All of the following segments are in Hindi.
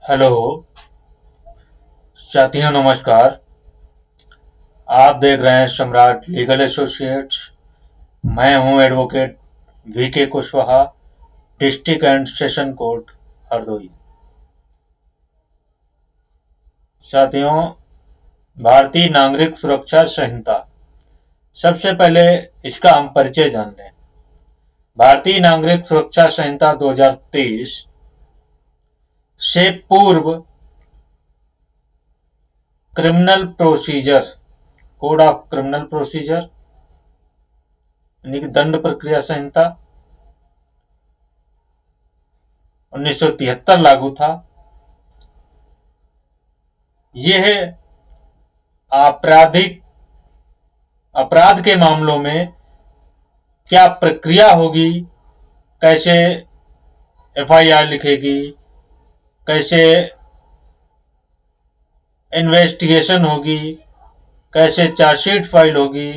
हेलो साथियों, नमस्कार। आप देख रहे हैं सम्राट लीगल एसोसिएट्स। मैं हूं advocate VK Kushwaha, district and session court Hardoi. साथियों, भारतीय नागरिक सुरक्षा संहिता, सबसे पहले इसका हम परिचय जान लें। भारतीय नागरिक सुरक्षा संहिता 2023 से पूर्व criminal procedure code of criminal procedure यानी कि दंड प्रक्रिया संहिता 1973 लागू था। यह आपराधिक अपराध के मामलों में क्या प्रक्रिया होगी, कैसे एफआईआर लिखेगी, कैसे इन्वेस्टिगेशन होगी, कैसे चार्जशीट फाइल होगी,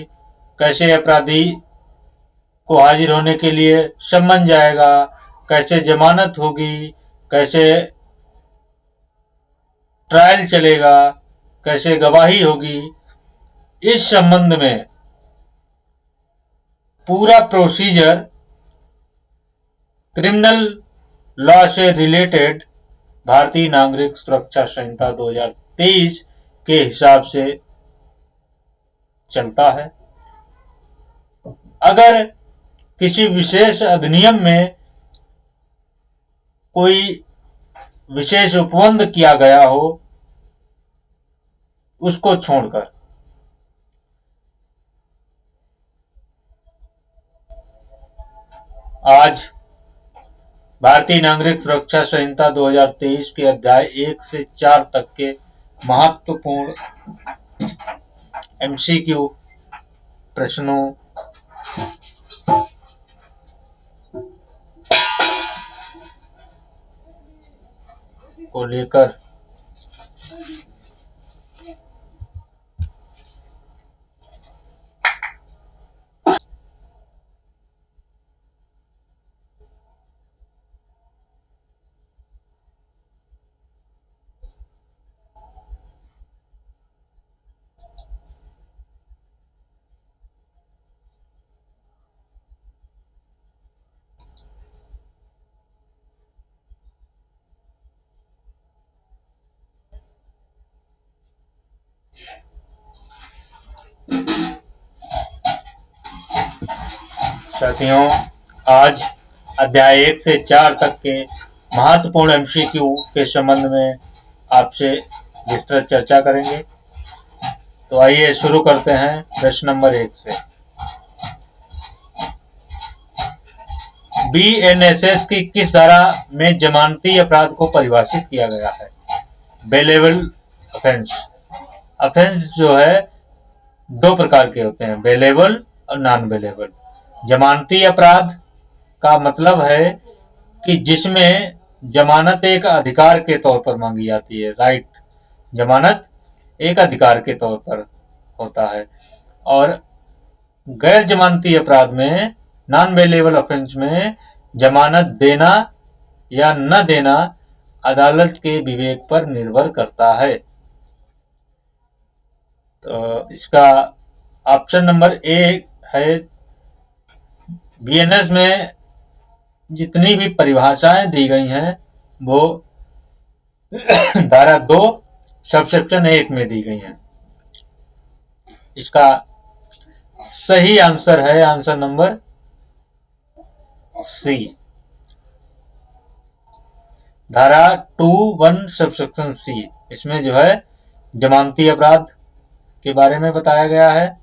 कैसे अपराधी को हाजिर होने के लिए सम्मन जाएगा, कैसे जमानत होगी, कैसे ट्रायल चलेगा, कैसे गवाही होगी, इस संबंध में पूरा प्रोसीजर क्रिमिनल लॉ से रिलेटेड भारतीय नागरिक सुरक्षा संहिता 2023 के हिसाब से चलता है। अगर किसी विशेष अधिनियम में कोई विशेष उपबंध किया गया हो, उसको छोड़कर आज भारतीय नागरिक सुरक्षा संहिता 2023 के अध्याय 1 से 4 तक के महत्वपूर्ण एमसीक्यू प्रश्नों को लेकर साथियों, आज अध्याय 1 से 4 तक के महत्वपूर्ण एमसीक्यू के संबंध में आपसे विस्तृत चर्चा करेंगे। तो आइए शुरू करते हैं प्रश्न नंबर 1 से। बीएनएसएस की किस धारा में जमानती अपराध को परिभाषित किया गया है? Bailable offence. ऑफेंस जो है दो प्रकार के होते हैं, बेलेबल और नॉन बेलेबल। जमानती अपराध का मतलब है कि जिसमें जमानत एक अधिकार के तौर पर मांगी जाती है, राइट। जमानत एक अधिकार के तौर पर होता है। और गैर जमानती अपराध में, नॉन बेलेबल ऑफेंस में, जमानत देना या न देना अदालत के विवेक पर निर्भर करता है। तो इसका ऑप्शन नंबर ए है। बीएनएस में जितनी भी परिभाषाएं दी गई हैं वो धारा 2 सबसेक्शन 1 में दी गई हैं। इसका सही आंसर है आंसर नंबर सी, धारा 2(1) सबसेक्शन सी। इसमें जो है जमानती अपराध के बारे में बताया गया है।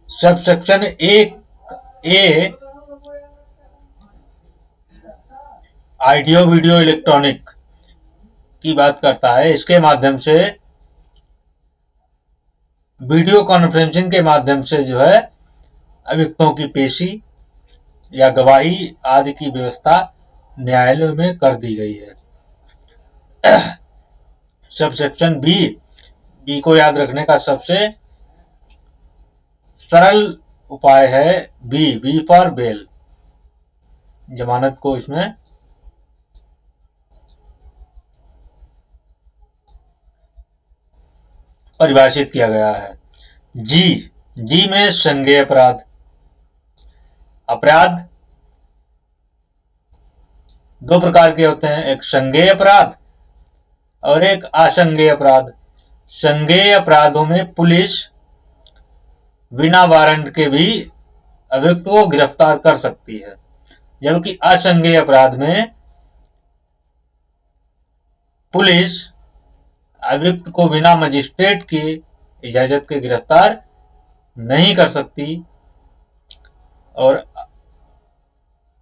Subsection 1(a) audio video electronic की बात करता है। इसके माध्यम से, वीडियो कॉन्फ्रेंसिंग के माध्यम से जो है अभियुक्तों की पेशी या गवाही आदि की व्यवस्था न्यायालयों में कर दी गई है। सबसेक्शन बी को याद रखने का सबसे सरल उपाय है बी फॉर बेल। जमानत को इसमें परिभाषित किया गया है। जी में संज्ञेय अपराध। अपराध दो प्रकार के होते हैं, एक संज्ञेय अपराध और एक असंज्ञेय अपराध। संज्ञेय अपराधों में पुलिस बिना वारंट के भी अभियुक्त को गिरफ्तार कर सकती है, जबकि असंज्ञेय अपराध में पुलिस अभियुक्त को बिना मजिस्ट्रेट की इजाजत के गिरफ्तार नहीं कर सकती। और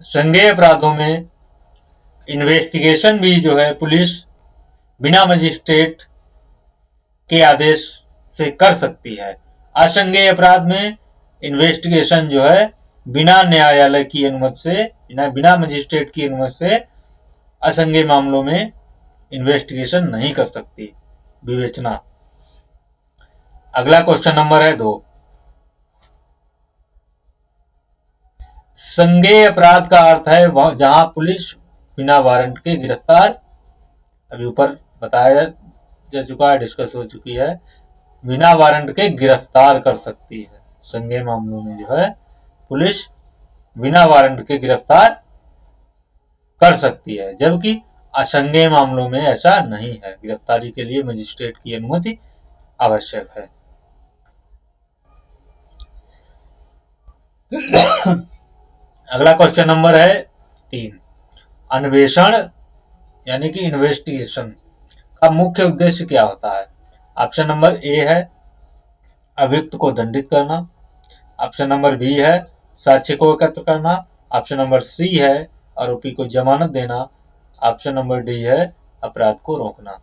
संज्ञेय अपराधों में इन्वेस्टिगेशन भी जो है पुलिस बिना मजिस्ट्रेट के आदेश से कर सकती है। असंज्ञेय अपराध में इन्वेस्टिगेशन जो है बिना न्यायालय की अनुमति से, बिना मजिस्ट्रेट की अनुमति से असंज्ञेय मामलों में इन्वेस्टिगेशन नहीं कर सकती विवेचना। अगला क्वेश्चन नंबर है 2। संज्ञेय अपराध का अर्थ है जहां पुलिस बिना वारंट के गिरफ्तार, अभी ऊपर बताया जा चुका है, डिस्कस हो चुकी है, बिना वारंट के गिरफ्तार कर सकती है। संज्ञेय मामलों में जो है पुलिस बिना वारंट के गिरफ्तार कर सकती है, जबकि असंज्ञेय मामलों में ऐसा नहीं है। गिरफ्तारी के लिए मजिस्ट्रेट की अनुमति आवश्यक है। अगला क्वेश्चन नंबर है 3। अन्वेषण यानी कि इन्वेस्टिगेशन का मुख्य उद्देश्य क्या होता है? ऑप्शन नंबर ए है अभियुक्त को दंडित करना, ऑप्शन नंबर बी है साक्ष्य को एकत्र करना, ऑप्शन नंबर सी है आरोपी को जमानत देना, ऑप्शन नंबर डी है अपराध को रोकना।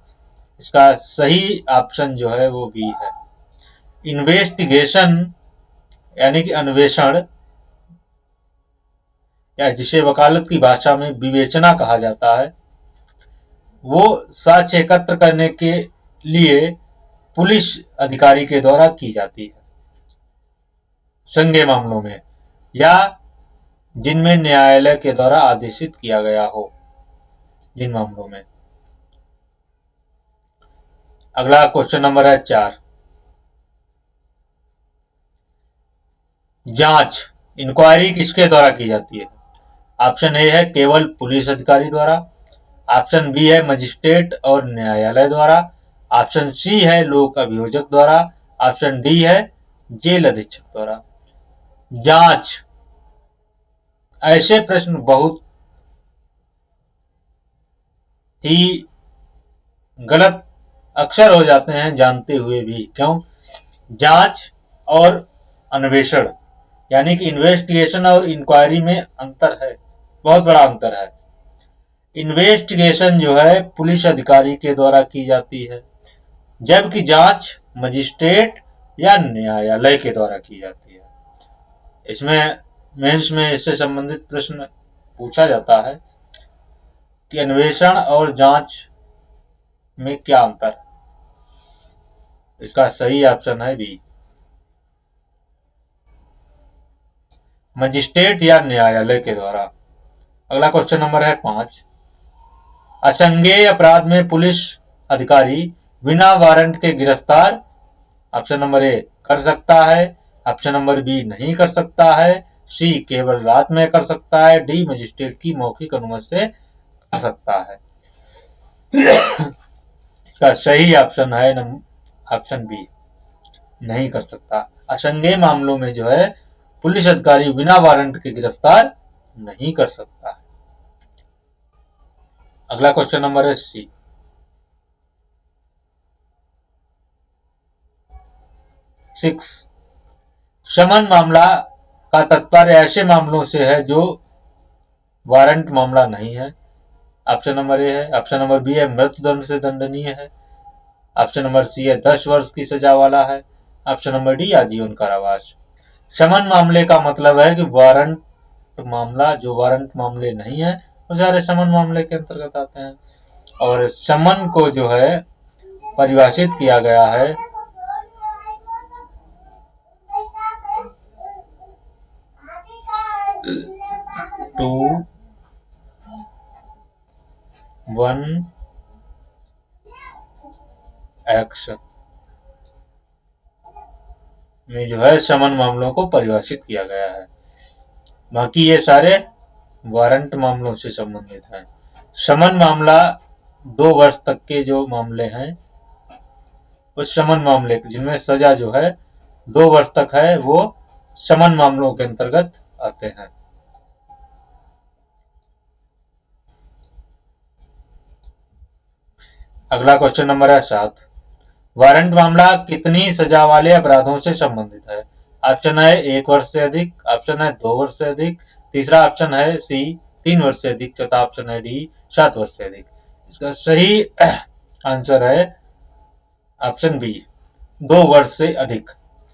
इसका सही ऑप्शन जो है वो बी है। इन्वेस्टिगेशन यानी कि अन्वेषण, या जिसे वकालत की भाषा में विवेचना कहा जाता है, वो साक्ष्य एकत्र करने के लिए पुलिस अधिकारी के द्वारा की जाती है संज्ञेय मामलों में, या जिनमें न्यायालय के द्वारा आदेशित किया गया हो जिन मामलों में। अगला क्वेश्चन नंबर है 4। जांच इंक्वायरी किसके द्वारा की जाती है? ऑप्शन ए है केवल पुलिस अधिकारी द्वारा, ऑप्शन बी है मजिस्ट्रेट और न्यायालय द्वारा, ऑप्शन सी है लोक अभियोजक द्वारा, ऑप्शन डी है जेल अधीक्षक द्वारा। जांच, ऐसे प्रश्न बहुत ही गलत अक्सर हो जाते हैं जानते हुए भी। क्यों? जांच और अन्वेषण यानी कि इन्वेस्टिगेशन और इंक्वायरी में अंतर है, बहुत बड़ा अंतर है। इन्वेस्टिगेशन जो है पुलिस अधिकारी के द्वारा की जाती है, जबकि जांच मजिस्ट्रेट या न्यायालय के द्वारा की जाती है। इसमें मेंस में इससे संबंधित प्रश्न पूछा जाता है कि अन्वेषण और जांच में क्या अंतर है। इसका सही ऑप्शन है बी, मजिस्ट्रेट या न्यायालय के द्वारा। अगला क्वेश्चन नंबर है 5। असंज्ञेय अपराध में पुलिस अधिकारी बिना वारंट के गिरफ्तार ऑप्शन नंबर ए कर सकता है, ऑप्शन नंबर बी नहीं कर सकता है, सी केवल रात में कर सकता है, डी मजिस्ट्रेट की मौखिक अनुमति से कर सकता है। इसका सही ऑप्शन है ऑप्शन बी, नहीं कर सकता। असंज्ञेय मामलों में जो है पुलिस अधिकारी बिना वारंट के गिरफ्तार नहीं कर सकता। अगला क्वेश्चन नंबर है सी। शमन मामला का तात्पर्य ऐसे मामलों से है जो वारंट मामला नहीं है। ऑप्शन नंबर ए है, ऑप्शन नंबर बी है मृत्युदंड से दंडनीय है, ऑप्शन नंबर सी है 10 वर्ष की सजा वाला है, ऑप्शन नंबर डी आजीवन कारावास। शमन मामले का मतलब है कि वारंट मामला, जो वारंट मामले नहीं है वो सारे शमन मामले के अंतर्गत आते हैं। और शमन को जो है परिभाषित किया गया है एक्ट में जो है समन मामलों को परिभाषित किया गया है। बाकी ये सारे वारंट मामलों से संबंधित हैं। समन मामला 2 वर्ष तक के जो मामले हैं उस समन मामले जिनमें सजा जो है 2 वर्ष तक है वो समन मामलों के अंतर्गत आते हैं। अगला क्वेश्चन नंबर है 7। वारंट मामला कितनी सजा वाले अपराधों से संबंधित है? ऑप्शन है 1 वर्ष से अधिक, ऑप्शन है 2 वर्ष से अधिक, तीसरा ऑप्शन है सी 3 वर्ष से अधिक, चौथा ऑप्शन है डी 7 वर्ष से अधिक। इसका सही आंसर है ऑप्शन बी 2 वर्ष से अधिक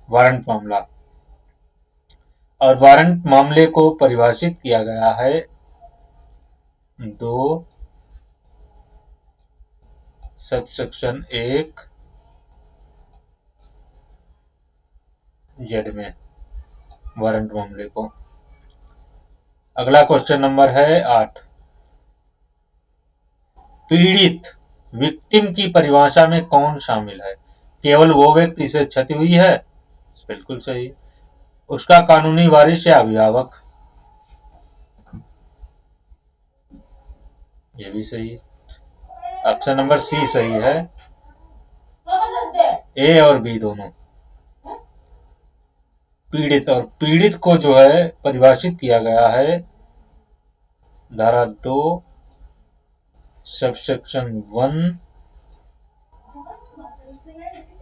वारंट मामला। और वारंट मामले को परिभाषित किया गया है 2 सबसेक्शन 1 जेड में वारंट मामले को। अगला क्वेश्चन नंबर है 8। पीड़ित विक्टिम की परिभाषा में कौन शामिल है? केवल वो व्यक्ति जिसे क्षति हुई है, बिल्कुल सही। उसका कानूनी वारिस या अभिभावक, ये भी सही। ऑप्शन नंबर सी सही है, ए और बी दोनों। पीड़ित और पीड़ित को जो है परिभाषित किया गया है धारा 2 सबसेक्शन 1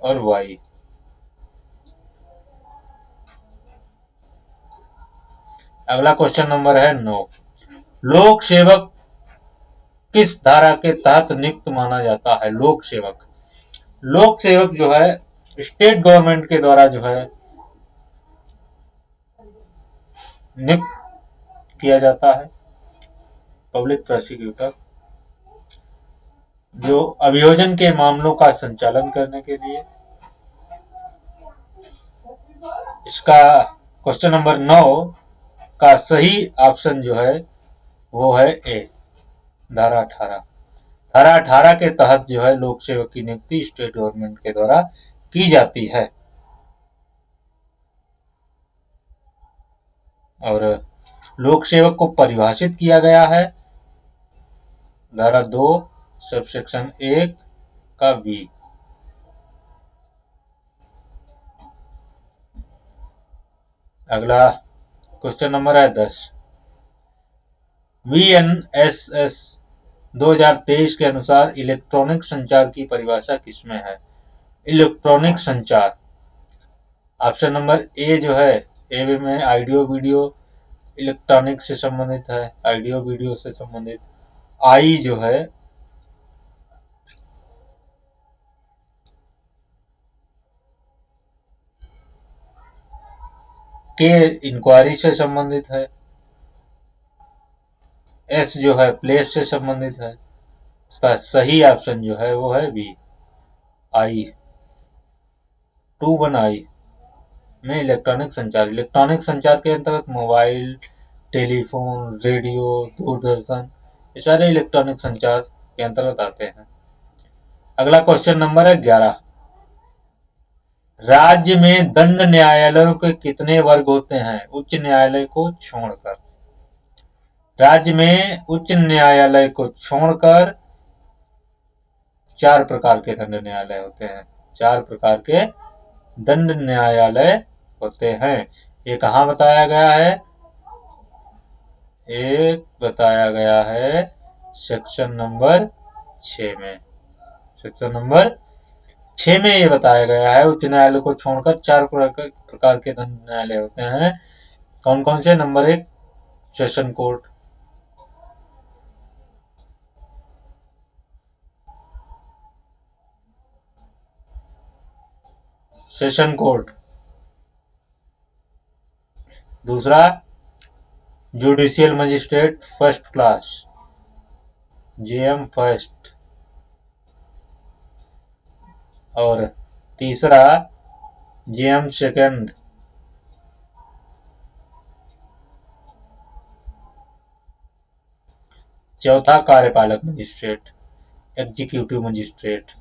और वाई। अगला क्वेश्चन नंबर है 9। लोक सेवक किस धारा के तहत नियुक्त माना जाता है? लोक सेवक, लोक सेवक जो है स्टेट गवर्नमेंट के द्वारा जो है नियुक्त किया जाता है। पब्लिक प्रोसिक्यूटर जो अभियोजन के मामलों का संचालन करने के लिए। इसका क्वेश्चन नंबर 9 का सही ऑप्शन जो है वो है ए धारा 18। धारा 18 के तहत जो है लोक सेवक की नियुक्ति स्टेट गवर्नमेंट के द्वारा की जाती है। और लोक सेवक को परिभाषित किया गया है धारा 2 सबसेक्शन 1 का बी। अगला क्वेश्चन नंबर है 10। VNSS 2023 के अनुसार इलेक्ट्रॉनिक संचार की परिभाषा किसमें है? इलेक्ट्रॉनिक संचार, ऑप्शन नंबर ए जो है ए में ऑडियो वीडियो इलेक्ट्रॉनिक से संबंधित है, ऑडियो वीडियो से संबंधित। आई जो है के इंक्वायरी से संबंधित है, एस जो है प्लेस से संबंधित है। इसका सही ऑप्शन जो है वो है बी आई 21 आई में इलेक्ट्रॉनिक संचार। इलेक्ट्रॉनिक संचार के अंतर्गत मोबाइल, टेलीफोन, रेडियो, दूरदर्शन ये सारे इलेक्ट्रॉनिक संचार के अंतर्गत आते हैं। अगला क्वेश्चन नंबर है 11। राज्य में दंड न्यायालयों के कितने वर्ग होते हैं उच्च न्यायालय को छोड़कर? राज्य में उच्च न्यायालय को छोड़कर 4 प्रकार के दंड न्यायालय होते हैं। 4 प्रकार के दंड न्यायालय होते हैं। ये कहाँ बताया गया है? एक बताया गया है सेक्शन नंबर 6 में। सेक्शन नंबर 6 में ये बताया गया है उच्च न्यायालय को छोड़कर 4 प्रकार के दंड न्यायालय होते हैं। कौन कौन से? Number 1 session court, session court. दूसरा judicial magistrate first class, JM first. और तीसरा जेएम सेकंड। चौथा कार्यपालक मजिस्ट्रेट, एग्जीक्यूटिव मजिस्ट्रेट।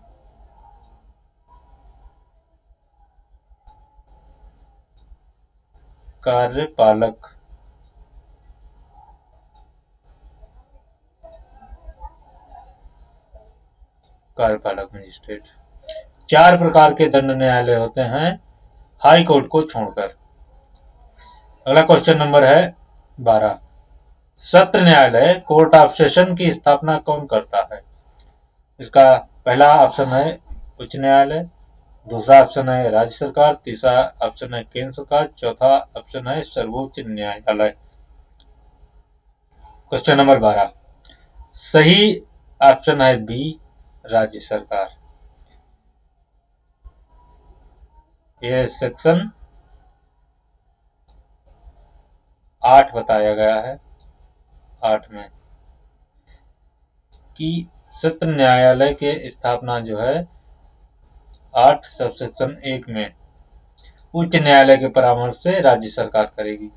कार्यपालक कार्यपालक मजिस्ट्रेट। 4 प्रकार के दंड न्यायालय होते हैं हाई कोर्ट को छोड़कर। अगला क्वेश्चन नंबर है 12। सत्र न्यायालय कोर्ट ऑफ सेशन की स्थापना कौन करता है? इसका पहला ऑप्शन है उच्च न्यायालय, दूसरा ऑप्शन है राज्य सरकार, तीसरा ऑप्शन है केंद्र सरकार, चौथा ऑप्शन है सर्वोच्च न्यायालय। क्वेश्चन नंबर 12, सही ऑप्शन है बी, राज्य सरकार। यह सेक्शन 8 बताया गया है, 8 में कि सत्र न्यायालय के स्थापना जो है 8 सबसेक्शन 1 में उच्च न्यायालय के परामर्श से राज्य सरकार करेगी।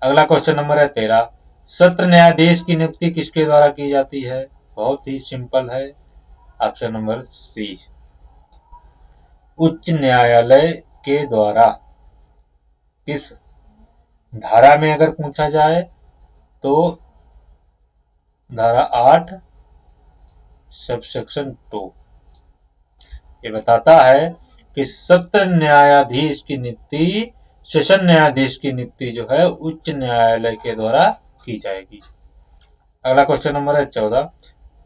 अगला क्वेश्चन नंबर है 13। सत्र न्यायाधीश की नियुक्ति किसके द्वारा की जाती है? बहुत ही सिंपल है, ऑप्शन नंबर सी, उच्च न्यायालय के द्वारा। किस धारा में अगर पूछा जाए तो धारा 8 सबसेक्शन 2 ये बताता है कि सत्र न्यायाधीश की नियुक्ति, सेशन न्यायाधीश की नियुक्ति जो है उच्च न्यायालय के द्वारा की जाएगी। अगला क्वेश्चन नंबर है 14।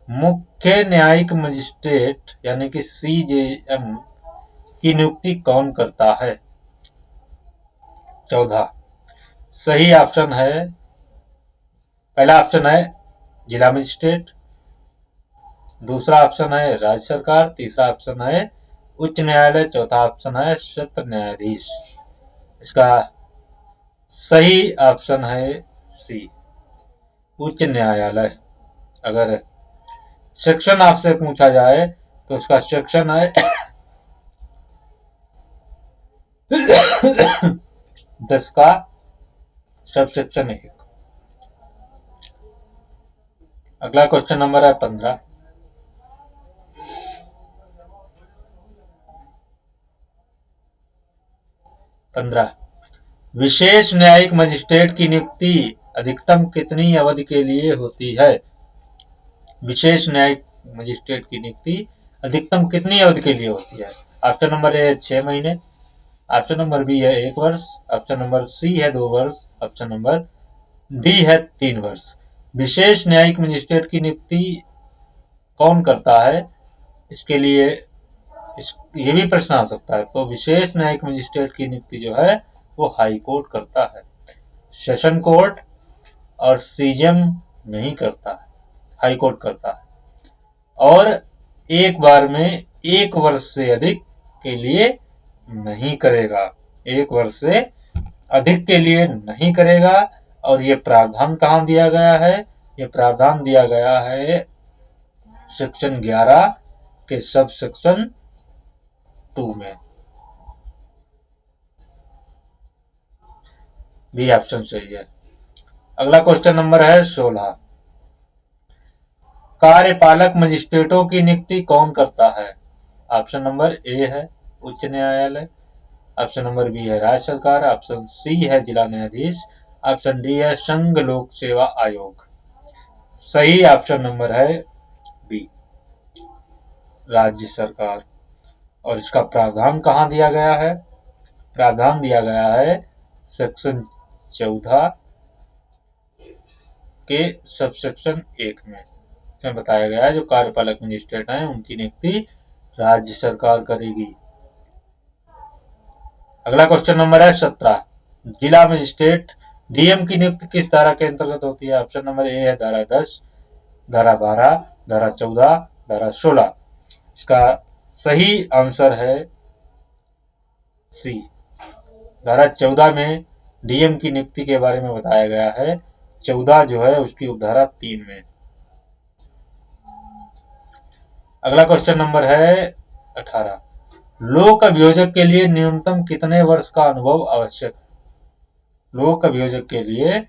मुख्य न्यायिक मजिस्ट्रेट यानी कि सीजेएम की नियुक्ति कौन करता है? 14 सही ऑप्शन है, पहला ऑप्शन है जिला मजिस्ट्रेट, दूसरा ऑप्शन है राज्य सरकार, तीसरा ऑप्शन है उच्च न्यायालय, चौथा ऑप्शन है सत्र न्यायाधीश। इसका सही ऑप्शन है सी, उच्च न्यायालय। अगर सेक्शन आपसे पूछा जाए तो इसका सेक्शन है 10 का सबसेक्शन 1। अगला क्वेश्चन नंबर है 15। विशेष न्यायिक मजिस्ट्रेट की नियुक्ति अधिकतम कितनी अवधि के लिए होती है? विशेष न्यायिक मजिस्ट्रेट की नियुक्ति अधिकतम कितनी अवधि के लिए होती है? ऑप्शन नंबर ए 6 महीने, ऑप्शन नंबर बी है 1 वर्ष, ऑप्शन नंबर सी है 2 वर्ष, ऑप्शन नंबर डी है 3 वर्ष। विशेष न्यायिक मजिस्ट्रेट की नियुक्ति कौन करता है? इसके लिए ये भी प्रश्न आ सकता है। तो विशेष न्यायिक मजिस्ट्रेट की नियुक्ति जो है वो हाई कोर्ट करता है, सेशन कोर्ट और सीजेएम नहीं करता है, हाई कोर्ट करता है। और एक बार में 1 वर्ष से अधिक के लिए नहीं करेगा, 1 वर्ष से अधिक के लिए नहीं करेगा। और ये प्रावधान कहाँ दिया गया है? ये प्रावधान दिया गया है सेक्शन 11 के सब सेक्शन 2 में। बी ऑप्शन सही है। अगला क्वेश्चन नंबर है 16। कार्यपालक मजिस्ट्रेटों की नियुक्ति कौन करता है? ऑप्शन नंबर ए है उच्च न्यायालय, ऑप्शन नंबर बी है राज्य सरकार, ऑप्शन सी है जिला न्यायाधीश, ऑप्शन डी है संघ लोक सेवा आयोग। सही ऑप्शन नंबर है बी, राज्य सरकार। और इसका प्रावधान कहाँ दिया गया है? प्रावधान दिया गया है सेक्शन 14 के सबसेक्शन 1 में। इसमें बताया गया है जो कार्यपालक मजिस्ट्रेट हैं उनकी नियुक्ति राज्य सरकार करेगी। अगला क्वेश्चन नंबर है 17। जिला मजिस्ट्रेट डीएम की नियुक्ति किस धारा के अंतर्गत होती है? ऑप्शन नंबर ए है धारा 10, धारा 12, धारा 14, धारा 16। इसका सही आंसर है सी, धारा 14 में डीएम की नियुक्ति के बारे में बताया गया है। 14 जो है उसकी उपधारा 3 में। अगला क्वेश्चन नंबर है 18। लोक अभियोजक के लिए न्यूनतम कितने वर्ष का अनुभव आवश्यक? लोक अभियोजक के लिए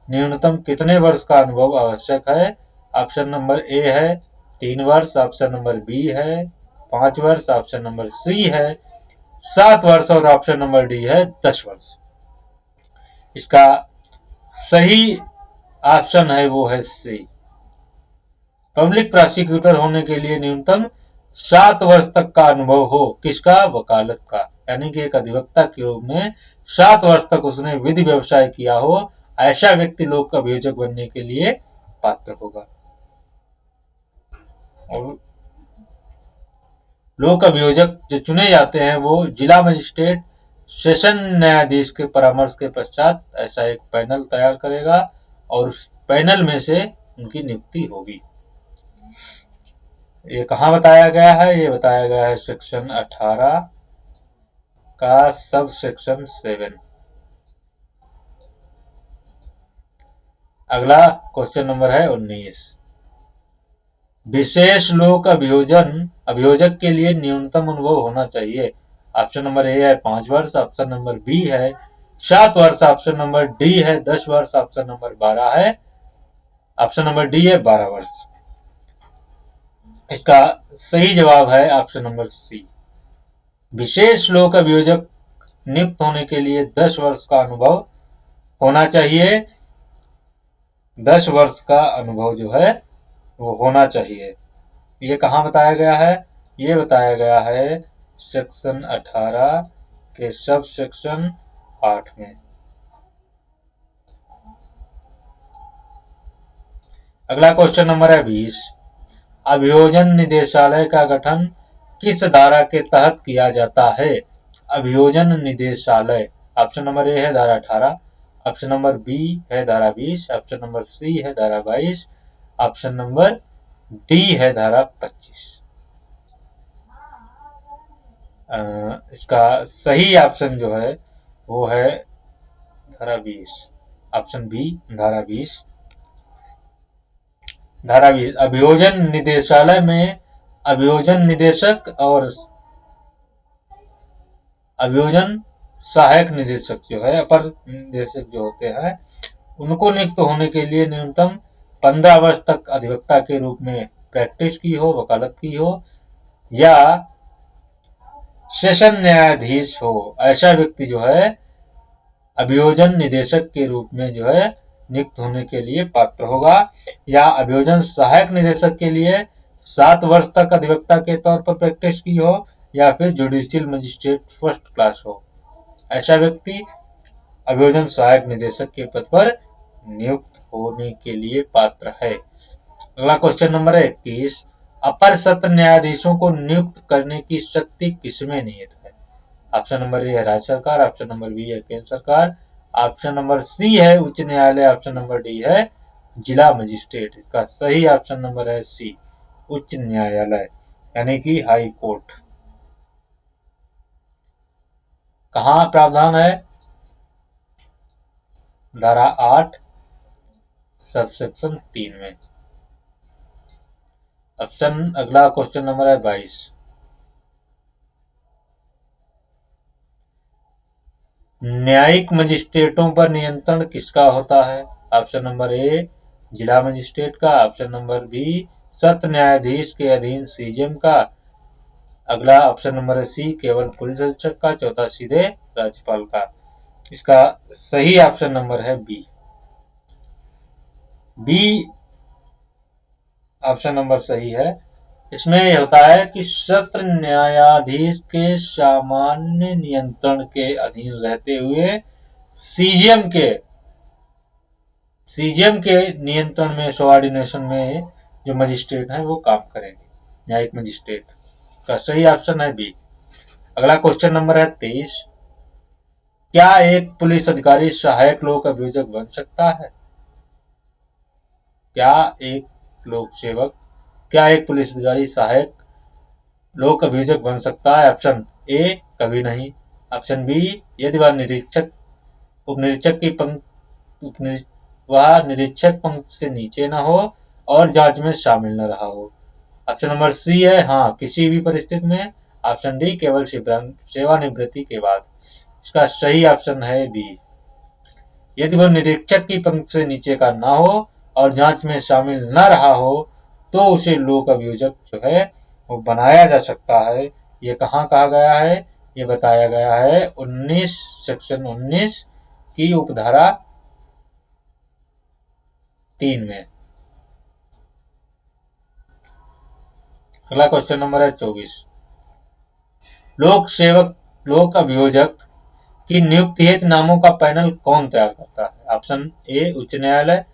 न्यूनतम कितने वर्ष का अनुभव आवश्यक है? ऑप्शन नंबर ए है 3 वर्ष, ऑप्शन नंबर बी है 5 वर्ष, ऑप्शन नंबर सी है 7 वर्ष और ऑप्शन नंबर डी है 10 वर्ष। इसका सही ऑप्शन है वो है सी। पब्लिक प्रोसिक्यूटर होने के लिए न्यूनतम 7 वर्ष तक का अनुभव हो, किसका? वकालत का, यानी कि एक अधिवक्ता के रूप में 7 वर्ष तक उसने विधि व्यवसाय किया हो, ऐसा व्यक्ति लोक अभियोजक बनने के लिए पात्र होगा। और लोक अभियोजक जो चुने जाते हैं वो जिला मजिस्ट्रेट सेशन न्यायाधीश के परामर्श के पश्चात ऐसा एक पैनल तैयार करेगा और उस पैनल में से उनकी नियुक्ति होगी। ये कहाँ बताया गया है? ये बताया गया है सेक्शन 18 का सब सेक्शन 7। अगला क्वेश्चन नंबर है 19। विशेष लोक अभियोजक के लिए न्यूनतम अनुभव होना चाहिए। ऑप्शन नंबर ए है 5 वर्ष, ऑप्शन नंबर बी है 7 वर्ष, ऑप्शन नंबर डी है 10 वर्ष, ऑप्शन नंबर 12 है, ऑप्शन नंबर डी है 12 वर्ष। इसका सही जवाब है ऑप्शन नंबर सी। विशेष लोक अभियोजक नियुक्त होने के लिए 10 वर्ष का अनुभव होना चाहिए। 10 वर्ष का अनुभव जो है वो होना चाहिए। ये कहाँ बताया गया है? ये बताया गया है सेक्शन 18 के सब सेक्शन 8 में। अगला क्वेश्चन नंबर है 20। अभियोजन निदेशालय का गठन किस धारा के तहत किया जाता है? अभियोजन निदेशालय, ऑप्शन नंबर ए है धारा 18, ऑप्शन नंबर बी है धारा 20, ऑप्शन नंबर सी है धारा 22, ऑप्शन नंबर डी है धारा 25। इसका सही ऑप्शन जो है वो है धारा 20, ऑप्शन बी धारा 20। धारा 20 अभियोजन निदेशालय में अभियोजन निदेशक और अभियोजन सहायक निदेशक जो है, अपर निदेशक जो होते हैं, उनको नियुक्त होने के लिए न्यूनतम 15 वर्ष तक अधिवक्ता के रूप में प्रैक्टिस की हो, वकालत की हो, या सेशन न्यायाधीश हो, ऐसा व्यक्ति जो है अभियोजन निदेशक के रूप में जो है नियुक्त होने के लिए पात्र होगा। या अभियोजन सहायक निदेशक के लिए 7 वर्ष तक अधिवक्ता के तौर पर प्रैक्टिस की हो, या फिर जुडिशियल मजिस्ट्रेट फर्स्ट क्लास हो, ऐसा व्यक्ति अभियोजन सहायक निदेशक के पद पर नियुक्त होने के लिए पात्र है। अगला क्वेश्चन नंबर 21। अपर सत्र न्यायाधीशों को नियुक्त करने की शक्ति किसमें निहित है? ऑप्शन नंबर ए है राज्य सरकार, ऑप्शन नंबर बी है केंद्र सरकार, ऑप्शन नंबर सी है उच्च न्यायालय, ऑप्शन नंबर डी है जिला मजिस्ट्रेट। इसका सही ऑप्शन नंबर है सी, उच्च न्यायालय, यानी कि हाई कोर्ट। कहाँ प्रावधान है? धारा 8 सब सेक्शन 3 में। ऑप्शन अगला क्वेश्चन नंबर है 22। न्यायिक मजिस्ट्रेटों पर नियंत्रण किसका होता है? ऑप्शन नंबर ए जिला मजिस्ट्रेट का, ऑप्शन नंबर बी सत्र न्यायाधीश के अधीन सीजेएम का, अगला ऑप्शन नंबर सी केवल पुलिस अधीक्षक का, चौथा सीधे राज्यपाल का। इसका सही ऑप्शन नंबर है बी। बी ऑप्शन नंबर सही है। इसमें यह होता है कि सत्र न्यायाधीश के सामान्य नियंत्रण के अधीन रहते हुए सीजेएम के नियंत्रण में, सबऑर्डिनेशन में जो मजिस्ट्रेट हैं वो काम करेंगे, न्यायिक मजिस्ट्रेट। का सही ऑप्शन है बी। अगला क्वेश्चन नंबर है 23। क्या एक पुलिस अधिकारी सहायक लोक अभियोजक बन सकता है? क्या एक पुलिस अधिकारी सहायक लोक अभियोजक बन सकता है? ऑप्शन ए कभी नहीं, ऑप्शन बी यदि वह निरीक्षक पंक्ति से नीचे न हो और जांच में शामिल न रहा हो, ऑप्शन नंबर सी है हाँ किसी भी परिस्थिति में, ऑप्शन डी केवल सेवानिवृत्ति के बाद। इसका सही ऑप्शन है बी। यदि वह निरीक्षक की पंक्ति से नीचे का ना हो और जांच में शामिल न रहा हो तो उसे लोक अभियोजक जो है वो बनाया जा सकता है। ये कहाँ कहा गया है? ये बताया गया है 19 सेक्शन 19 की उपधारा 3 में। अगला क्वेश्चन नंबर है 24। लोक सेवक लोक अभियोजक की नियुक्ति हेतु नामों का पैनल कौन तैयार करता है? ऑप्शन ए उच्च न्यायालय,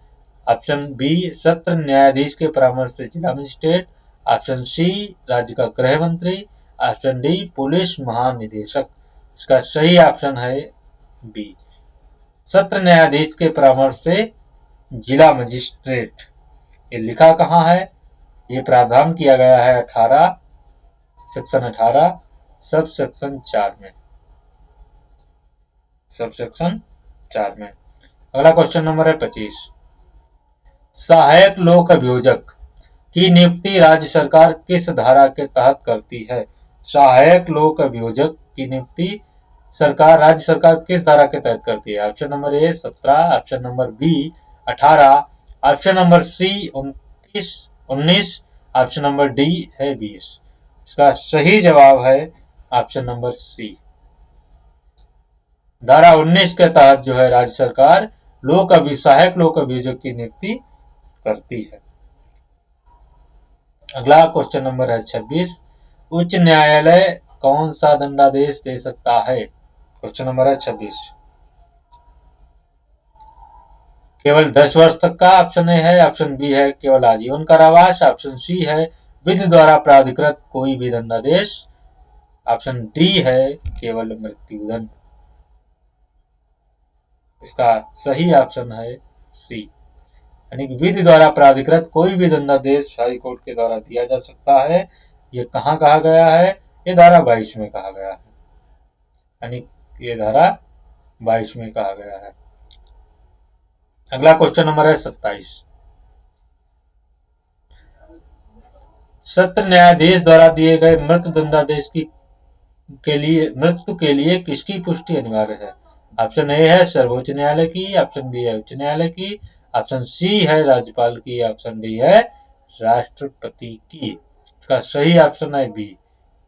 ऑप्शन बी सत्र न्यायाधीश के परामर्श से जिला मजिस्ट्रेट, ऑप्शन सी राज्य का गृह मंत्री, ऑप्शन डी पुलिस महानिदेशक। इसका सही ऑप्शन है बी सत्र न्यायाधीश के परामर्श से जिला मजिस्ट्रेट। ये लिखा कहाँ है? ये प्रावधान किया गया है 18 सेक्शन 18 सब सेक्शन 4 में, सब सेक्शन 4 में। अगला क्वेश्चन नंबर है 25। सहायक लोक अभियोजक की नियुक्ति राज्य सरकार किस धारा के तहत करती है? सहायक लोक अभियोजक की नियुक्ति राज्य सरकार किस धारा के तहत करती है? Option number A 17, option number B 18, option number C 29, 19, option number D है 20। इसका सही जवाब है ऑप्शन नंबर सी। धारा 19 के तहत जो है राज्य सरकार सहायक लोक अभियोजक की नियुक्ति करती है। अगला क्वेश्चन नंबर है 26। उच्च न्यायालय कौन सा दंडादेश दे सकता है? क्वेश्चन नंबर है 26। केवल 10 वर्ष तक का ऑप्शन ए है, ऑप्शन बी है केवल आजीवन कारावास, ऑप्शन सी है विधि द्वारा प्राधिकृत कोई भी दंडादेश, ऑप्शन डी है केवल मृत्युदंड। इसका सही ऑप्शन है सी, यानी कि विधि द्वारा प्राधिकृत कोई भी दंडादेश हाई कोर्ट के द्वारा दिया जा सकता है। ये कहाँ कहा गया है? ये धारा 22 में कहा गया है, यानी ये धारा 22 में कहा गया है। अगला क्वेश्चन नंबर है 27। सत्र न्यायाधीश द्वारा दिए गए मृत्यु दंडादेश मृत्यु के लिए किसकी पुष्टि अनिवार्य है? ऑप्शन ए है सर्वोच्च न्यायालय की, ऑप्शन बी है उच्च न्यायालय की, ऑप्शन सी है राज्यपाल की, ऑप्शन डी है राष्ट्रपति की। इसका सही ऑप्शन है बी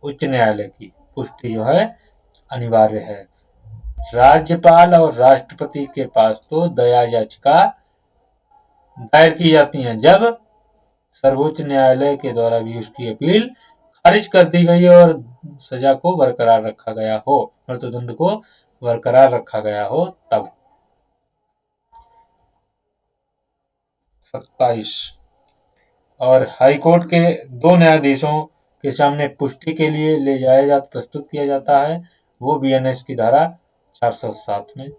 उच्च न्यायालय की पुष्टि जो है अनिवार्य है। राज्यपाल और राष्ट्रपति के पास तो दया याचिका दायर की जाती है जब सर्वोच्च न्यायालय के द्वारा भी उसकी अपील खारिज कर दी गई और सजा को बरकरार रखा गया हो, मृत्युदंड को बरकरार रखा गया हो तब। 27। और हाईकोर्ट के 2 न्यायाधीशों के सामने पुष्टि के लिए ले जाया प्रस्तुत किया जाता है, वो बीएनएस की धारा 407 में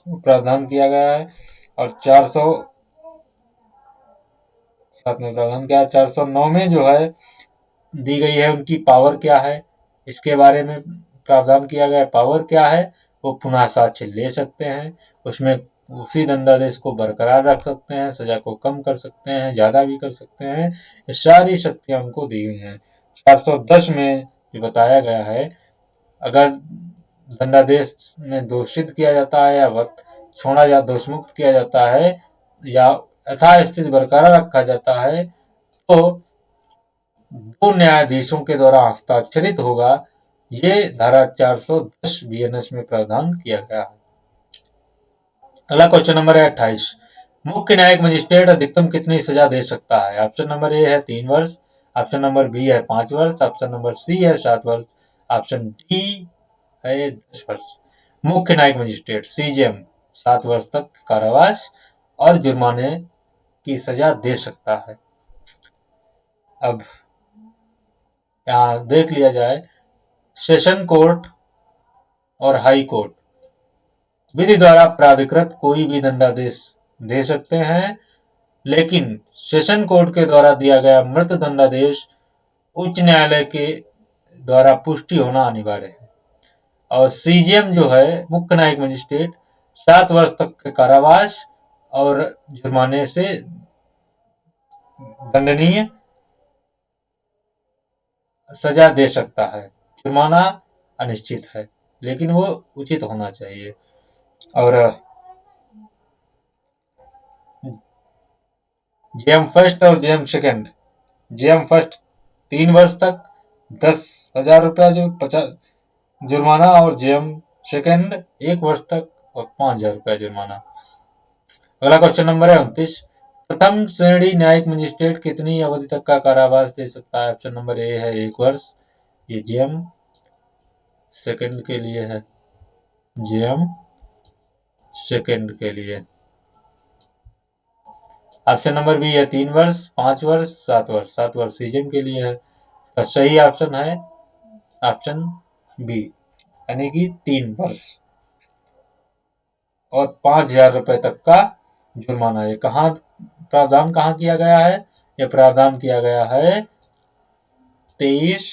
प्रावधान किया गया है। और 407 में प्रावधान किया, 409 में जो है दी गई है उनकी पावर क्या है, इसके बारे में प्रावधान किया गया। पावर क्या है? वो पुनः साक्ष्य ले सकते हैं, उसमें उसी दंडादेश को बरकरार रख सकते हैं, सजा को कम कर सकते हैं, ज्यादा भी कर सकते हैं, ये सारी शक्तियां उनको दी हुई हैं। 410 में जो बताया गया है, अगर दंडादेश में दोषित किया जाता है या छोड़ा या दोषमुक्त किया जाता है या यथास्थिति बरकरार रखा जाता है तो 2 न्यायाधीशों के द्वारा हस्ताक्षरित होगा। ये धारा 410 बीएनएस में प्रावधान किया गया है। अगला क्वेश्चन नंबर है 28। मुख्य न्यायिक मजिस्ट्रेट अधिकतम कितनी सजा दे सकता है? ऑप्शन नंबर ए है 3 वर्ष, ऑप्शन नंबर बी है 5 वर्ष, ऑप्शन नंबर सी है 7 वर्ष, ऑप्शन डी है 10 वर्ष। मुख्य न्यायिक मजिस्ट्रेट सीजेएम 7 वर्ष तक कारावास और जुर्माने की सजा दे सकता है। अब यहाँ देख लिया जाए, सेशन कोर्ट और हाई कोर्ट विधि द्वारा प्राधिकृत कोई भी दंडादेश दे सकते हैं, लेकिन सेशन कोर्ट के द्वारा दिया गया मृत्यु दंडादेश उच्च न्यायालय के द्वारा पुष्टि होना अनिवार्य है। और सीजेएम जो है मुख्य न्यायिक मजिस्ट्रेट 7 वर्ष तक के कारावास और जुर्माने से दंडनीय सजा दे सकता है। जुर्माना अनिश्चित है लेकिन वो उचित होना चाहिए। और जेएम फर्स्ट और जेएम सेकंड। जेएम फर्स्ट 3 वर्ष तक 10,000 रुपया जो 50 जुर्माना, और जेएम सेकंड 1 वर्ष तक और 5,000 रुपया जुर्माना। अगला क्वेश्चन नंबर है 29। प्रथम श्रेणी न्यायिक मजिस्ट्रेट कितनी अवधि तक का कारावास दे सकता है? ऑप्शन नंबर ए है 1 वर्ष, ये जेएम सेकंड के लिए है, जेएम सेकंड के लिए। ऑप्शन नंबर बी है 3 वर्ष, 5 वर्ष, 7 वर्ष। 7 वर्ष सीजेम के लिए है। तो सही ऑप्शन है ऑप्शन बी, यानी कि 3 वर्ष और 5,000 रुपए तक का जुर्माना। ये प्रावधान कहाँ किया गया है? यह प्रावधान किया गया है 23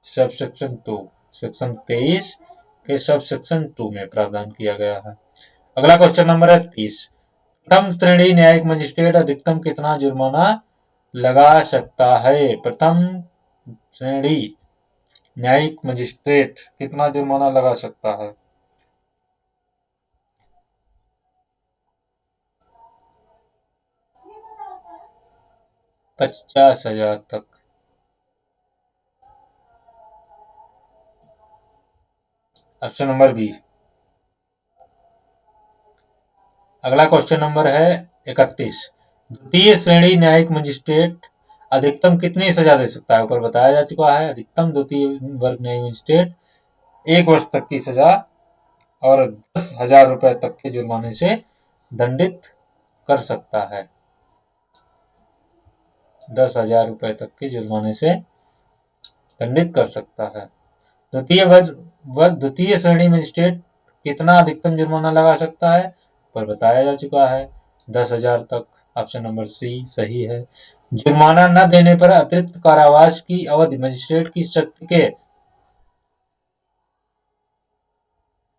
सबसेक्शन 2, सेक्शन 23 के सबसेक्शन 2 में प्रावधान किया गया है। अगला क्वेश्चन नंबर है 30। प्रथम श्रेणी न्यायिक मजिस्ट्रेट अधिकतम कितना जुर्माना लगा सकता है? प्रथम श्रेणी न्यायिक मजिस्ट्रेट कितना जुर्माना लगा सकता है? 50,000 तक। Option number B. अगला क्वेश्चन नंबर है 31। द्वितीय श्रेणी न्यायिक मजिस्ट्रेट अधिकतम कितनी सजा दे सकता है? ऊपर बताया जा चुका है। अधिकतम द्वितीय वर्ग न्यायिक मजिस्ट्रेट 1 वर्ष तक की सजा और 10,000 रुपए तक के जुर्माने से दंडित कर सकता है। 10,000 रुपए तक के जुर्माने से दंडित कर सकता है। द्वितीय श्रेणी मजिस्ट्रेट कितना अधिकतम जुर्माना लगा सकता है? पर बताया जा चुका है 10,000 तक। ऑप्शन नंबर सी सही है। जुर्माना न देने पर अतिरिक्त कारावास की अवधि मजिस्ट्रेट की शक्ति के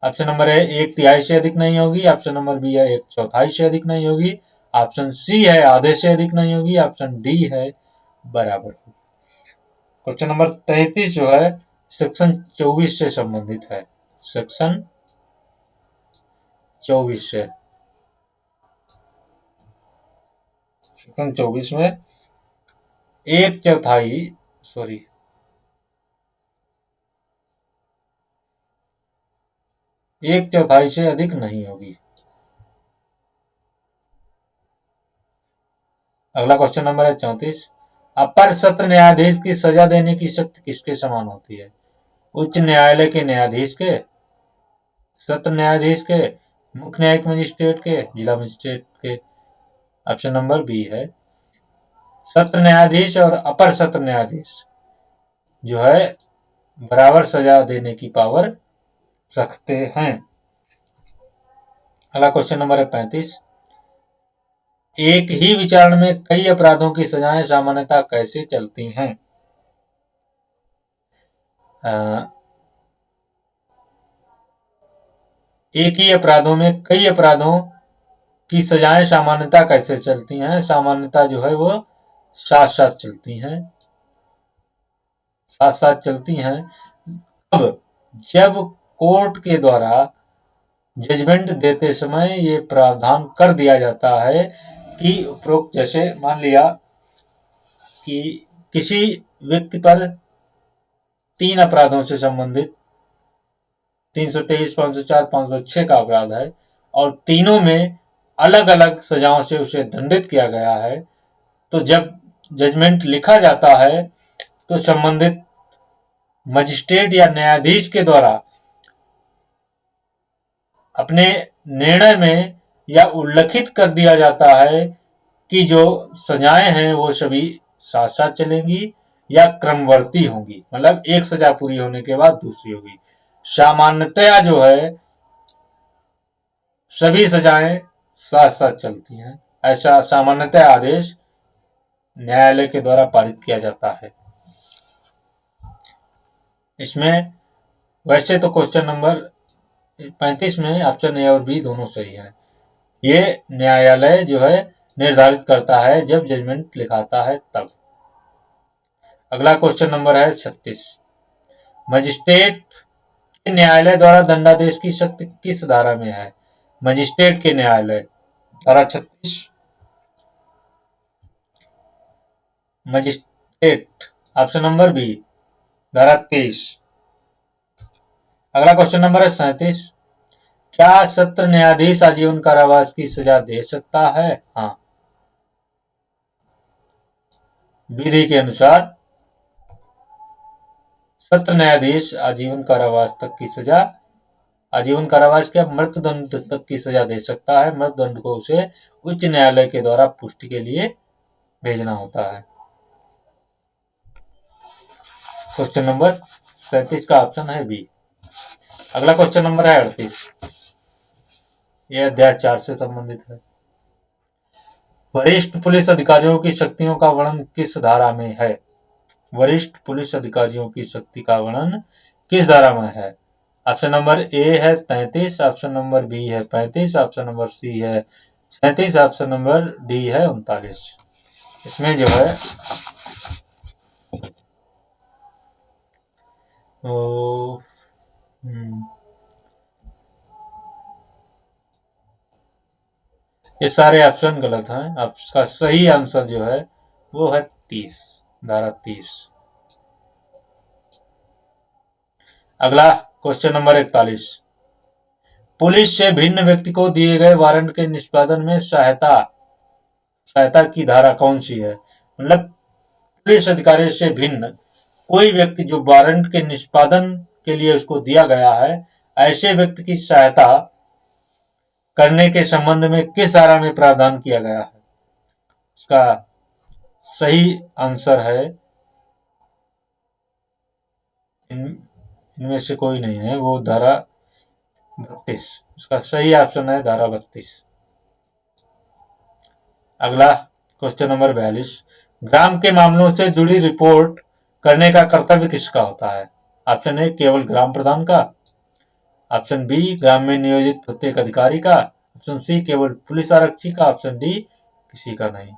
ऑप्शन नंबर है 1/3 से अधिक नहीं होगी। ऑप्शन नंबर बी है 1/4 से अधिक नहीं होगी। ऑप्शन सी है आधे से अधिक नहीं होगी। ऑप्शन डी है बराबर। क्वेश्चन नंबर 33 जो है सेक्शन 24 से संबंधित है। सेक्शन 24 से, सेक्शन 24 में 1/4 सॉरी 1/4 से अधिक नहीं होगी। अगला क्वेश्चन नंबर है 34। अपर सत्र न्यायाधीश की सजा देने की शक्ति किसके समान होती है? उच्च न्यायालय के न्यायाधीश के, सत्र न्यायाधीश के, मुख्य न्यायिक मजिस्ट्रेट के, जिला मजिस्ट्रेट के। ऑप्शन नंबर बी है सत्र न्यायाधीश और अपर सत्र न्यायाधीश जो है बराबर सजा देने की पावर रखते हैं। अगला क्वेश्चन नंबर है 35। एक ही विचारण में कई अपराधों की सजाएं सामान्यतः कैसे चलती हैं? एक ही अपराधों में कई अपराधों की सजाएं सामान्यतः कैसे चलती हैं? सामान्यतः जो है वो साथ साथ चलती हैं, साथ साथ चलती हैं। अब जब कोर्ट के द्वारा जजमेंट देते समय ये प्रावधान कर दिया जाता है कि उपरोक्त, जैसे मान लिया कि किसी व्यक्ति पर 3 अपराधों से संबंधित 323, 504, 506 का अपराध है और तीनों में अलग अलग सजाओं से उसे दंडित किया गया है, तो जब जजमेंट लिखा जाता है तो संबंधित मजिस्ट्रेट या न्यायाधीश के द्वारा अपने निर्णय में या उल्लिखित कर दिया जाता है कि जो सजाएं हैं वो सभी साथ साथ चलेंगी या क्रमवर्ती होंगी, मतलब एक सजा पूरी होने के बाद दूसरी होगी। सामान्यतया जो है सभी सजाएं साथ साथ चलती हैं, ऐसा सामान्यतः आदेश न्यायालय के द्वारा पारित किया जाता है। इसमें वैसे तो क्वेश्चन नंबर 35 में ऑप्शन ए और बी दोनों सही है। ये न्यायालय जो है निर्धारित करता है जब जजमेंट लिखाता है तब। अगला क्वेश्चन नंबर है 36। मजिस्ट्रेट के न्यायालय द्वारा दंडादेश की शक्ति किस धारा में है? मजिस्ट्रेट के न्यायालय धारा 36 मजिस्ट्रेट। ऑप्शन नंबर बी धारा 23। अगला क्वेश्चन नंबर है 37। क्या सत्र न्यायाधीश आजीवन कारावास की सजा दे सकता है? हाँ, विधि के अनुसार सत्र न्यायाधीश आजीवन कारावास तक की सजा, आजीवन कारावास क्या मृत्युदंड तक की सजा दे सकता है। मृत्युदंड को उसे उच्च न्यायालय के द्वारा पुष्टि के लिए भेजना होता है। क्वेश्चन नंबर 37 का ऑप्शन है बी। अगला क्वेश्चन नंबर है 38। यह अध्याय 4 से संबंधित है। वरिष्ठ पुलिस अधिकारियों की शक्तियों का वर्णन किस धारा में है? वरिष्ठ पुलिस अधिकारियों की शक्ति का वर्णन किस धारा में है? ऑप्शन नंबर ए है 33, ऑप्शन नंबर बी है 35, ऑप्शन नंबर सी है 37, ऑप्शन नंबर डी है 39। इसमें जो है ये सारे ऑप्शन गलत हैं। आपका सही आंसर जो है वो है 30, धारा 30। अगला क्वेश्चन नंबर 41। पुलिस से भिन्न व्यक्ति को दिए गए वारंट के निष्पादन में सहायता की धारा कौन सी है? मतलब पुलिस अधिकारी से भिन्न कोई व्यक्ति जो वारंट के निष्पादन के लिए उसको दिया गया है, ऐसे व्यक्ति की सहायता करने के संबंध में किस धारा में प्रावधान किया गया है? इसका सही आंसर है इनमें से कोई नहीं है, वो धारा 32। इसका सही ऑप्शन है धारा 32। अगला क्वेश्चन नंबर 42। ग्राम के मामलों से जुड़ी रिपोर्ट करने का कर्तव्य किसका होता है? ऑप्शन ए केवल ग्राम प्रधान का, ऑप्शन बी ग्राम में नियोजित प्रत्येक अधिकारी का, ऑप्शन सी केवल पुलिस आरक्षी का, ऑप्शन डी किसी का नहीं।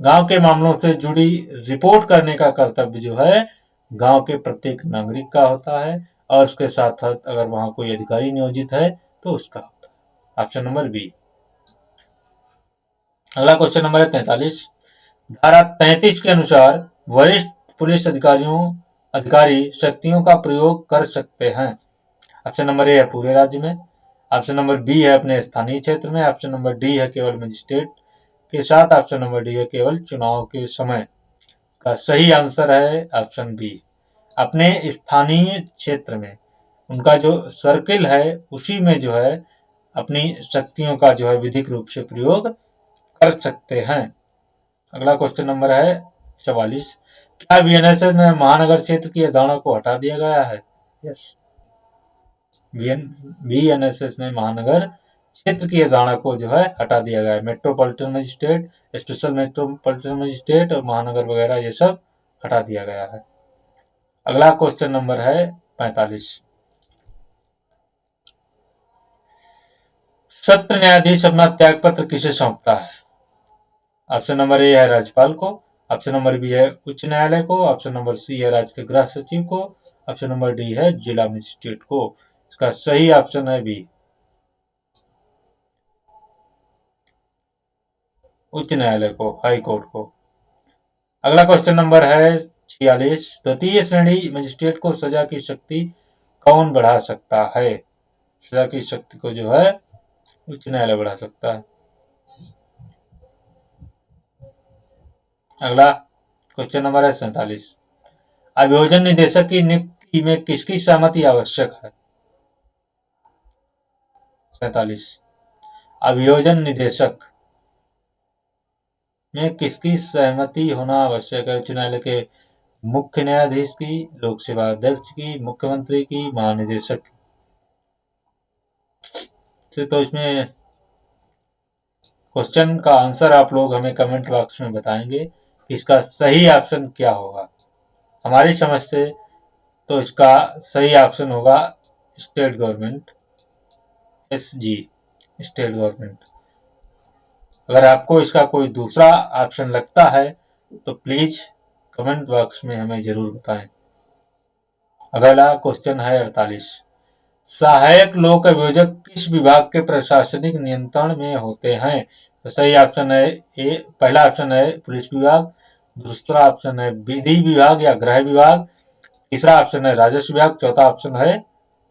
गांव के मामलों से जुड़ी रिपोर्ट करने का कर्तव्य जो है गांव के प्रत्येक नागरिक का होता है, और उसके साथ साथ अगर वहां कोई अधिकारी नियोजित है तो उसका होता है। Option number B. अगला क्वेश्चन नंबर है 43। धारा 33 के अनुसार वरिष्ठ पुलिस अधिकारी शक्तियों का प्रयोग कर सकते हैं। ऑप्शन नंबर ए है पूरे राज्य में, ऑप्शन नंबर बी है अपने स्थानीय क्षेत्र में, ऑप्शन नंबर डी है केवल मजिस्ट्रेट के साथ, ऑप्शन नंबर डी है केवल चुनाव के समय। का सही आंसर है ऑप्शन बी, अपने स्थानीय क्षेत्र में। उनका जो सर्किल है उसी में जो है अपनी शक्तियों का जो है विधिक रूप से प्रयोग कर सकते हैं। अगला क्वेश्चन नंबर है 44। क्या बीएनएसएस में महानगर क्षेत्र की अवधारणा को हटा दिया गया है? यस, बीएनएसएस में महानगर क्षेत्र की अवधारणा को जो है हटा दिया गया है। Metropolitan magistrate, special metropolitan magistrate और महानगर वगैरह ये सब हटा दिया गया है। अगला क्वेश्चन नंबर है 45। सत्र न्यायाधीश अपना त्याग पत्र किसे सौंपता है? ऑप्शन नंबर ए है राज्यपाल को, ऑप्शन नंबर बी है उच्च न्यायालय को, ऑप्शन नंबर सी है राज्य के गृह सचिव को, ऑप्शन नंबर डी है जिला मजिस्ट्रेट को। इसका सही ऑप्शन है बी, उच्च न्यायालय को, हाई कोर्ट को। अगला क्वेश्चन नंबर है 46। द्वितीय श्रेणी मजिस्ट्रेट को सजा की शक्ति कौन बढ़ा सकता है? सजा की शक्ति को जो है उच्च न्यायालय बढ़ा सकता है। अगला क्वेश्चन नंबर है 47। अभियोजन निदेशक की नियुक्ति में किसकी सहमति आवश्यक है? 47। अभियोजन निदेशक में किसकी सहमति होना आवश्यक है? उच्च न्यायालय के मुख्य न्यायाधीश की, लोक सेवा अध्यक्ष की, मुख्यमंत्री की, महानिदेशक की। तो इसमें क्वेश्चन का आंसर आप लोग हमें कमेंट बॉक्स में बताएंगे कि इसका सही ऑप्शन क्या होगा। हमारी समझ से तो इसका सही ऑप्शन होगा state government, SG, state government. अगर आपको इसका कोई दूसरा ऑप्शन लगता है तो प्लीज कमेंट बॉक्स में हमें जरूर बताएं। अगला क्वेश्चन है 48। सहायक लोक अभियोजक किस विभाग के प्रशासनिक नियंत्रण में होते हैं? तो सही ऑप्शन है ए, पहला ऑप्शन है पुलिस विभाग, दूसरा ऑप्शन है विधि विभाग या गृह विभाग, तीसरा ऑप्शन है राजस्व विभाग, चौथा ऑप्शन है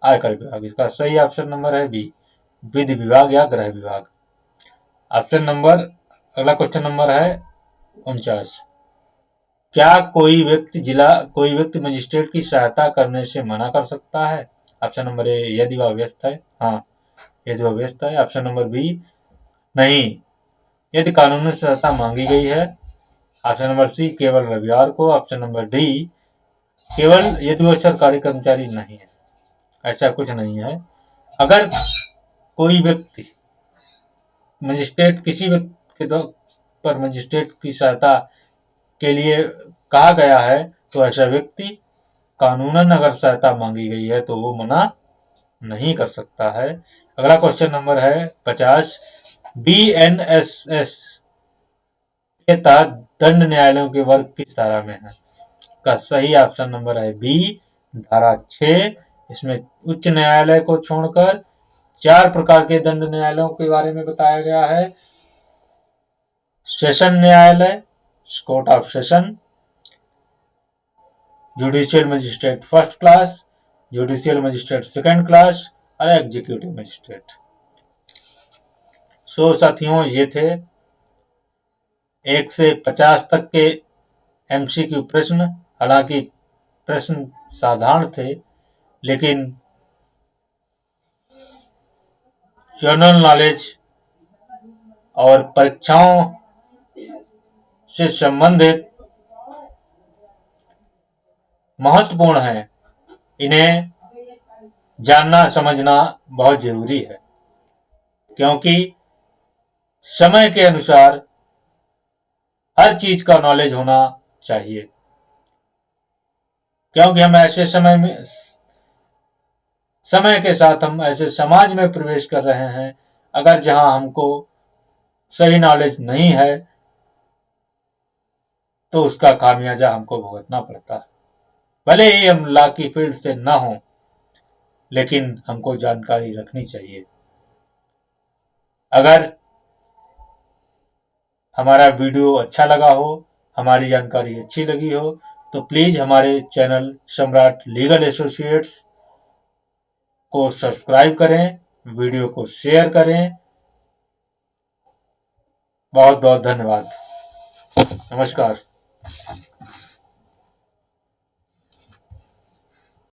आयकर विभाग। इसका सही ऑप्शन नंबर है बी, विधि विभाग या गृह विभाग। ऑप्शन नंबर अगला क्वेश्चन नंबर है 49। क्या कोई व्यक्ति मजिस्ट्रेट की सहायता करने से मना कर सकता है? ऑप्शन नंबर ए, यदि वह व्यस्त है, हाँ यदि वह व्यस्त है। ऑप्शन नंबर बी, नहीं यदि कानूनी सहायता मांगी गई है। ऑप्शन नंबर सी, केवल रविवार को। ऑप्शन नंबर डी, केवल यदि वह सरकारी कर्मचारी नहीं है। ऐसा कुछ नहीं है। अगर कोई व्यक्ति मजिस्ट्रेट किसी व्यक्ति के पर मजिस्ट्रेट की सहायता के लिए कहा गया है तो ऐसा व्यक्ति कानूनन अगर सहायता मांगी गई है तो वो मना नहीं कर सकता है। अगला क्वेश्चन नंबर है 50। BNSS के तहत दंड न्यायालयों के वर्ग किस धारा में है? का सही ऑप्शन नंबर है बी, धारा 6। इसमें उच्च न्यायालय को छोड़कर 4 प्रकार के दंड न्यायालयों के बारे में बताया गया है। सेशन न्यायालय, court of session, judicial magistrate first class, judicial magistrate second class और एग्जीक्यूटिव मजिस्ट्रेट। सो साथियों, ये थे 1 से 50 तक के MCQ प्रश्न। हालांकि प्रश्न साधारण थे, लेकिन जनरल नॉलेज और परीक्षाओं से संबंधित महत्वपूर्ण है। इन्हें जानना समझना बहुत जरूरी है, क्योंकि समय के अनुसार हर चीज का नॉलेज होना चाहिए। क्योंकि हम ऐसे समय के साथ हम ऐसे समाज में प्रवेश कर रहे हैं, अगर जहां हमको सही नॉलेज नहीं है तो उसका खामियाजा हमको भुगतना पड़ता है। भले ही हम लॉ की फील्ड से ना हो, लेकिन हमको जानकारी रखनी चाहिए। अगर हमारा वीडियो अच्छा लगा हो, हमारी जानकारी अच्छी लगी हो, तो प्लीज हमारे चैनल सम्राट लीगल एसोसिएट्स को सब्सक्राइब करें, वीडियो को शेयर करें। बहुत बहुत धन्यवाद। नमस्कार।